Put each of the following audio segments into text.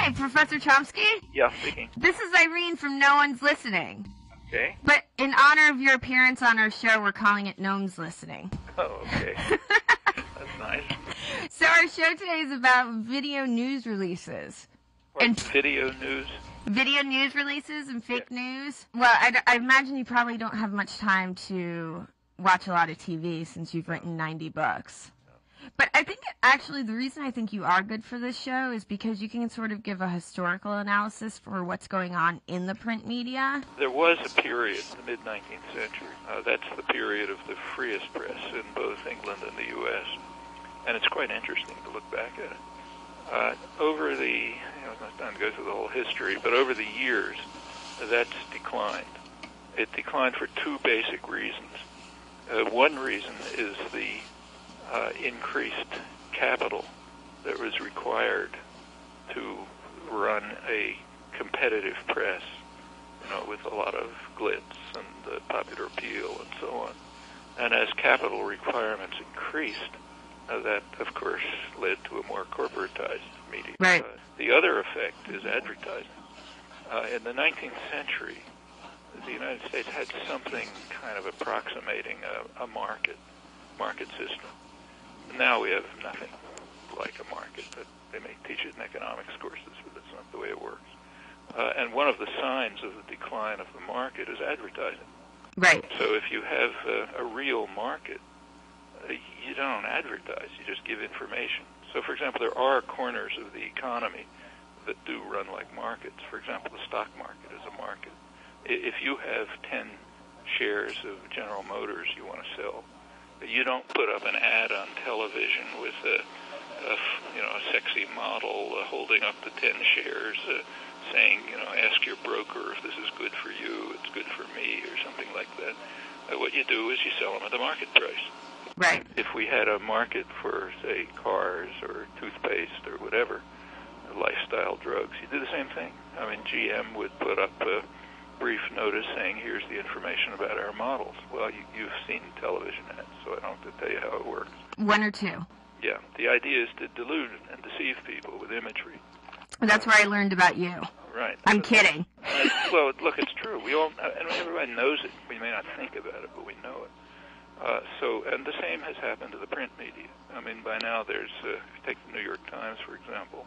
Hi, Professor Chomsky? Yeah, speaking. This is Irene from NoOne's Listening. Okay. But in honor of your appearance on our show, we're calling it Noam's Listening. Oh, okay. That's nice. So our show today is about video news releases. Video news? Video news releases and fake news. Well, I imagine you probably don't have much time to watch a lot of TV since you've written 90 books. But I think actually the reason I think you are good for this show is because you can sort of give a historical analysis for what's going on in the print media. There was a period in the mid-19th century. That's the period of the freest press in both England and the U.S. And it's quite interesting to look back at it. Over the, it's not time to go through the whole history, but over the years, that's declined. It declined for two basic reasons. One reason is the increased capital that was required to run a competitive press, with a lot of glitz and popular appeal and so on. And as capital requirements increased, that, of course, led to a more corporatized media. Right. The other effect is advertising. In the 19th century, the United States had something kind of approximating a market system. Now we have nothing like a market. They may teach it in economics courses, but that's not the way it works. And one of the signs of the decline of the market is advertising. Right. So if you have a real market, you don't advertise, you just give information. So, for example, there are corners of the economy that do run like markets. For example, the stock market is a market. If you have 10 shares of General Motors you want to sell, you don't put up an ad on television with a sexy model holding up the 10 shares saying, ask your broker if this is good for you, it's good for me, or something like that. What you do is you sell them at the market price. Right. If we had a market for, say, cars or toothpaste or whatever, lifestyle drugs, you do the same thing. I mean, GM would put up a brief notice saying, here's the information about our models. Well, you've seen television ads, so I don't have to tell you how it works. One or two. Yeah. The idea is to delude and deceive people with imagery. That's where I learned about you. Right. I'm kidding. Well, look, it's true. We all, and everybody knows it. We may not think about it, but we know it. And the same has happened to the print media. I mean, by now there's, if you take the New York Times, for example,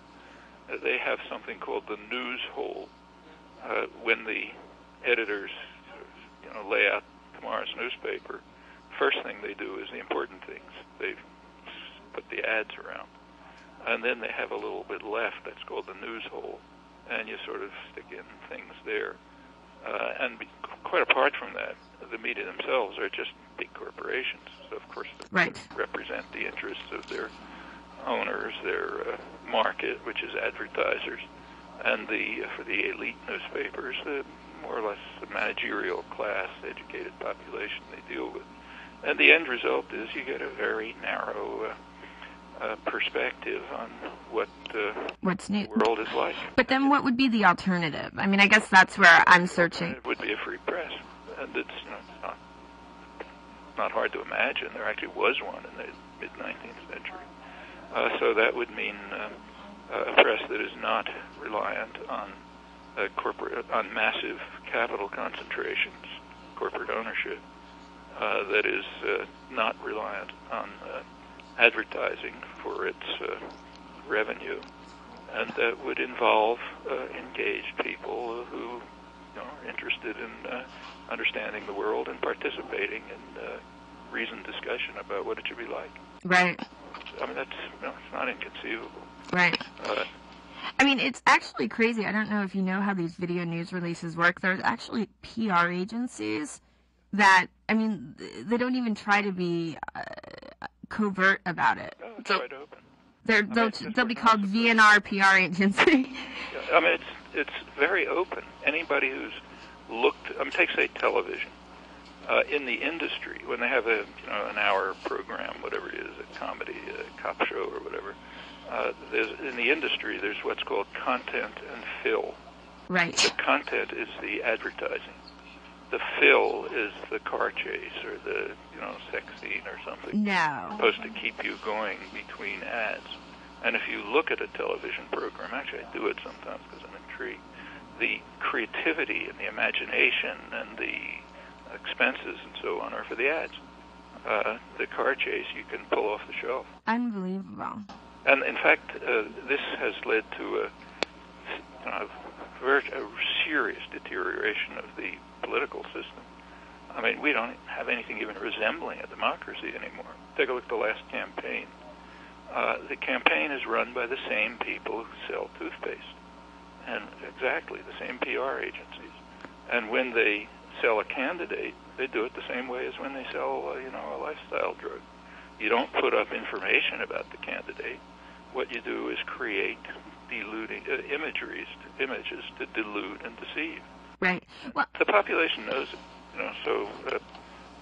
they have something called the news hole. When the editors, lay out tomorrow's newspaper, first thing they do is the important things. They put the ads around. And then they have a little bit left that's called the news hole, and you sort of stick in things there. Quite apart from that, the media themselves are just big corporations. So, of course, they represent the interests of their owners, their market, which is advertisers, and for the elite newspapers, the more or less the managerial class, educated population they deal with. And the end result is you get a very narrow perspective on what's new. The world is like. But then what would be the alternative? I mean, I guess that's where I'm searching. It would be a free press. And it's not hard to imagine. There actually was one in the mid-19th century. So that would mean a press that is not reliant on on massive capital concentrations, corporate ownership, that is not reliant on advertising for its revenue, and that would involve engaged people who are interested in understanding the world and participating in reasoned discussion about what it should be like. Right. I mean, it's not inconceivable. Right. I mean, it's actually crazy. I don't know if you know how these video news releases work. There's actually PR agencies that, I mean, they don't even try to be covert about it. No, it's quite open. They'll be called VNR PR agency. I mean, it's very open. Anybody who's looked, take, say, television. In the industry, when they have an hour program, whatever it is, a comedy, a cop show or whatever, in the industry, there's what's called content and fill. Right. The content is the advertising. The fill is the car chase or the sex scene or something. No. Supposed to keep you going between ads. And if you look at a television program, actually I do it sometimes because I'm intrigued, the creativity and the imagination and the expenses and so on are for the ads. The car chase you can pull off the shelf. Unbelievable. And in fact, this has led to a serious deterioration of the political system. I mean, we don't have anything even resembling a democracy anymore. Take a look at the last campaign. The campaign is run by the same people who sell toothpaste, and exactly the same PR agencies. And when they sell a candidate, they do it the same way as when they sell, a lifestyle drug. You don't put up information about the candidate. What you do is create deluding images to delude and deceive. Right. Well, the population knows it. So a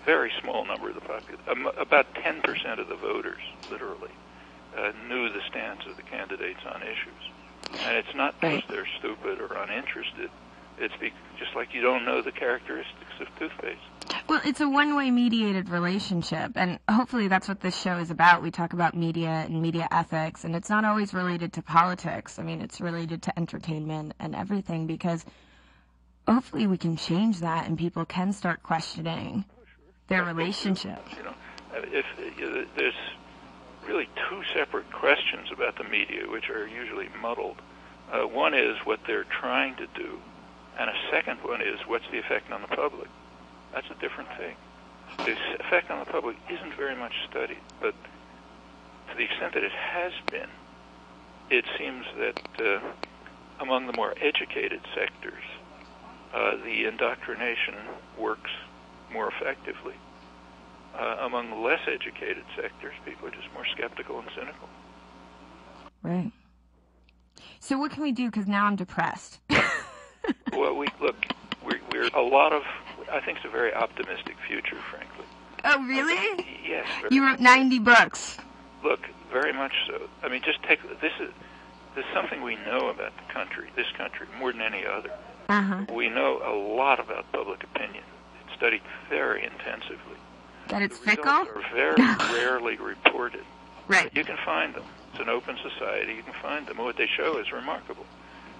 very small number of the population, about 10% of the voters, literally, knew the stance of the candidates on issues. And it's not because they're stupid or uninterested. It's just like you don't know the characteristics of toothpaste. Well, it's a one-way mediated relationship, and hopefully that's what this show is about. We talk about media and media ethics, and it's not always related to politics. I mean, it's related to entertainment and everything, because hopefully we can change that and people can start questioning their relationship. There's really two separate questions about the media, which are usually muddled. One is what they're trying to do, and a second one is what's the effect on the public. That's a different thing. The effect on the public isn't very much studied, but to the extent that it has been, it seems that among the more educated sectors, the indoctrination works more effectively. Among less educated sectors, people are just more skeptical and cynical. Right. So what can we do? Because now I'm depressed. Well, we're a lot of. I think it's a very optimistic future, frankly. Oh, really? Yes. You wrote 90 books. Look, very much so. I mean, just take this. There's something we know about this country, more than any other. Uh-huh. We know a lot about public opinion. It's studied very intensively. That it's the fickle? results are very rarely reported. Right. You can find them. It's an open society. You can find them. What they show is remarkable.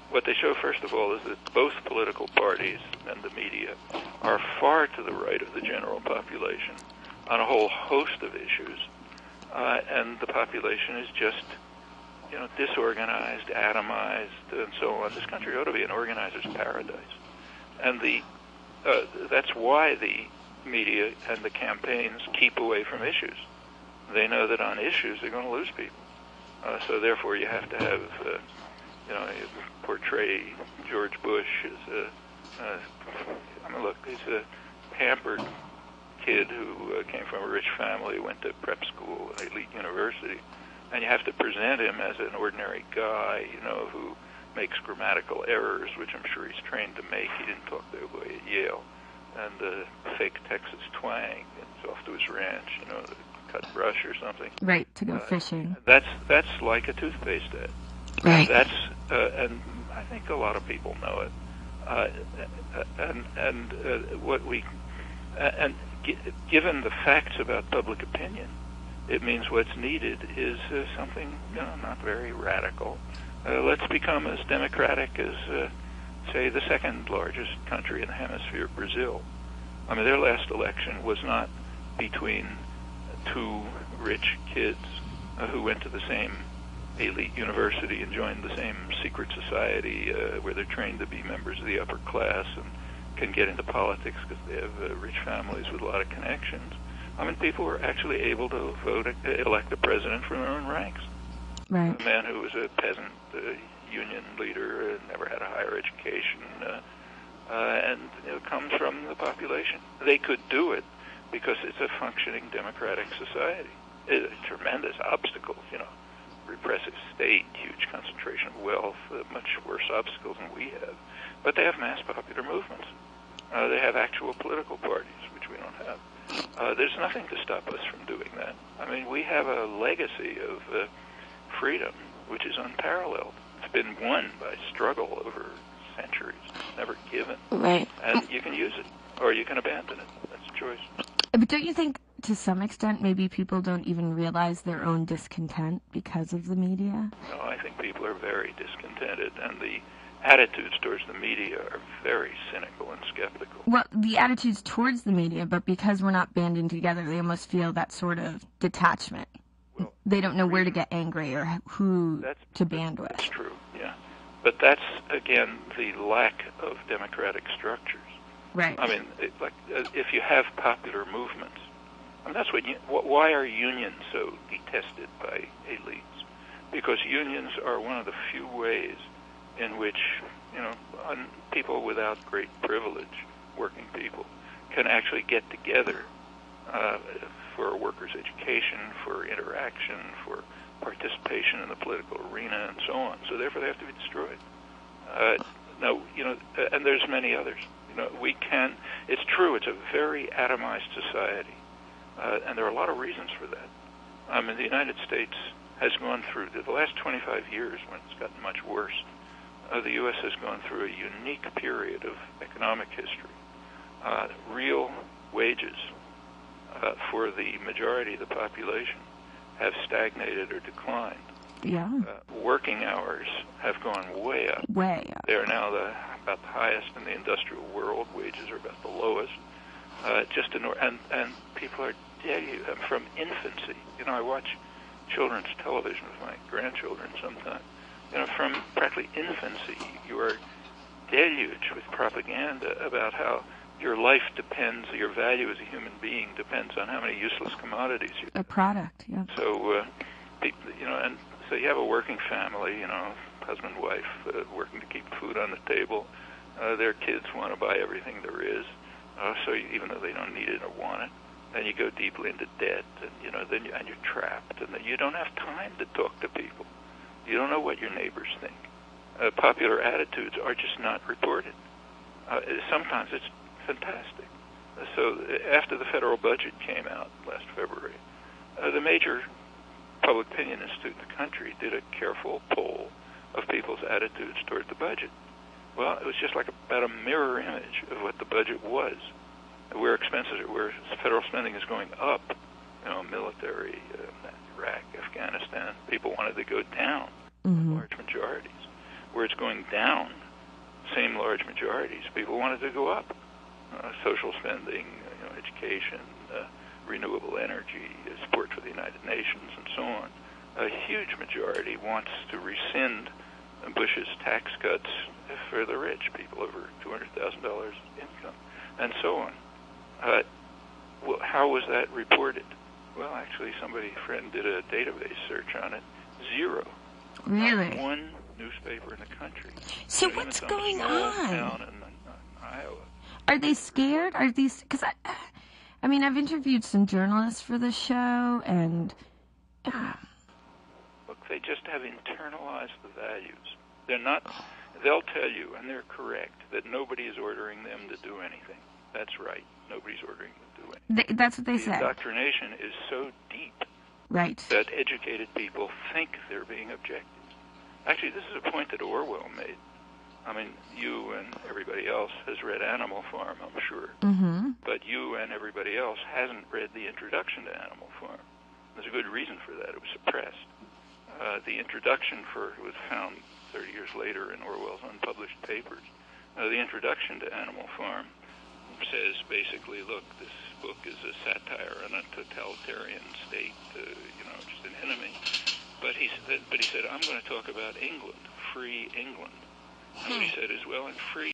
What they show, first of all, is that both political parties and the media are far to the right of the general population on a whole host of issues, and the population is just, disorganized, atomized, and so on. This country ought to be an organizer's paradise, and that's why the media and the campaigns keep away from issues. They know that on issues they're going to lose people, so therefore you have to have. You portray George Bush as he's a pampered kid who came from a rich family, went to prep school, an elite university, and you have to present him as an ordinary guy, who makes grammatical errors, which I'm sure he's trained to make. He didn't talk that way at Yale, and a fake Texas twang, and he's off to his ranch, to cut brush or something. Right, to go fishing. That's like a toothpaste ad. Right. And I think a lot of people know it. Given the facts about public opinion, it means what's needed is something not very radical. Let's become as democratic as, say, the second largest country in the hemisphere, Brazil. I mean, their last election was not between two rich kids who went to the same elite university and joined the same secret society where they're trained to be members of the upper class and can get into politics because they have rich families with a lot of connections. I mean, people were actually able to elect a president from their own ranks. Right. A man who was a peasant union leader, never had a higher education, and comes from the population. They could do it because it's a functioning democratic society. Tremendous obstacles, repressive state, huge concentration of wealth, much worse obstacles than we have. But they have mass popular movements. They have actual political parties, which we don't have. There's nothing to stop us from doing that. I mean, we have a legacy of freedom, which is unparalleled. It's been won by struggle over centuries, never given. Right. And you can use it, or you can abandon it. That's a choice. But don't you think to some extent, maybe people don't even realize their own discontent because of the media? No, I think people are very discontented, and the attitudes towards the media are very cynical and skeptical. Well, the attitudes towards the media, but because we're not banding together, they almost feel that sort of detachment. Well, they don't know where to get angry or who to band with. That's true, yeah. But that's, again, the lack of democratic structures. Right. I mean, if you have popular movements, I mean, that's why are unions so detested by elites? Because unions are one of the few ways in which, people without great privilege, working people, can actually get together for workers' education, for interaction, for participation in the political arena, and so on. So therefore, they have to be destroyed. And there's many others. It's true, it's a very atomized society, and there are a lot of reasons for that. I mean, the United States has gone through, the last 25 years, when it's gotten much worse, the U.S. has gone through a unique period of economic history. Real wages for the majority of the population have stagnated or declined. Yeah. Working hours have gone way up. Way up. They are now about the highest in the industrial world. Wages are about the lowest. And people are from infancy. I watch children's television with my grandchildren sometimes. From practically infancy, you are deluged with propaganda about how your life depends, your value as a human being depends on how many useless commodities you have. A product, yeah. So, and so you have a working family, husband, wife, working to keep food on the table. Their kids want to buy everything there is, so even though they don't need it or want it. Then you go deeply into debt, and then you're trapped, and then you don't have time to talk to people. You don't know what your neighbors think. Popular attitudes are just not reported. Sometimes it's fantastic. So after the federal budget came out last February, the major public opinion institute in the country did a careful poll of people's attitudes toward the budget. Well, it was just like about a mirror image of what the budget was. Where federal spending is going up, military, Iraq, Afghanistan, people wanted to go down, large majorities. Where it's going down, same large majorities, people wanted to go up. Social spending, education, renewable energy, support for the United Nations, and so on. A huge majority wants to rescind Bush's tax cuts for the rich, people over $200,000 income, and so on. How was that reported? Well, actually, a friend did a database search on it. Zero. Really? Not one newspaper in the country. So what's going on? Town in Iowa. Are they scared? Are these? Because I've interviewed some journalists for the show, and look, they just have internalized the values. They're not. They'll tell you, and they're correct, that nobody is ordering them to do anything. That's right. Nobody's ordering them to do anything. That's what they say. Indoctrination is so deep, right, that educated people think they're being objective. Actually, this is a point that Orwell made. I mean, you and everybody else has read Animal Farm, I'm sure. Mm-hmm. But you and everybody else hasn't read the introduction to Animal Farm. There's a good reason for that. It was suppressed. The introduction it was found 30 years later in Orwell's unpublished papers. The introduction to Animal Farm says basically, look, this book is a satire on a totalitarian state, just an enemy. But he said, I'm going to talk about England, free England. And what he said is, well, in free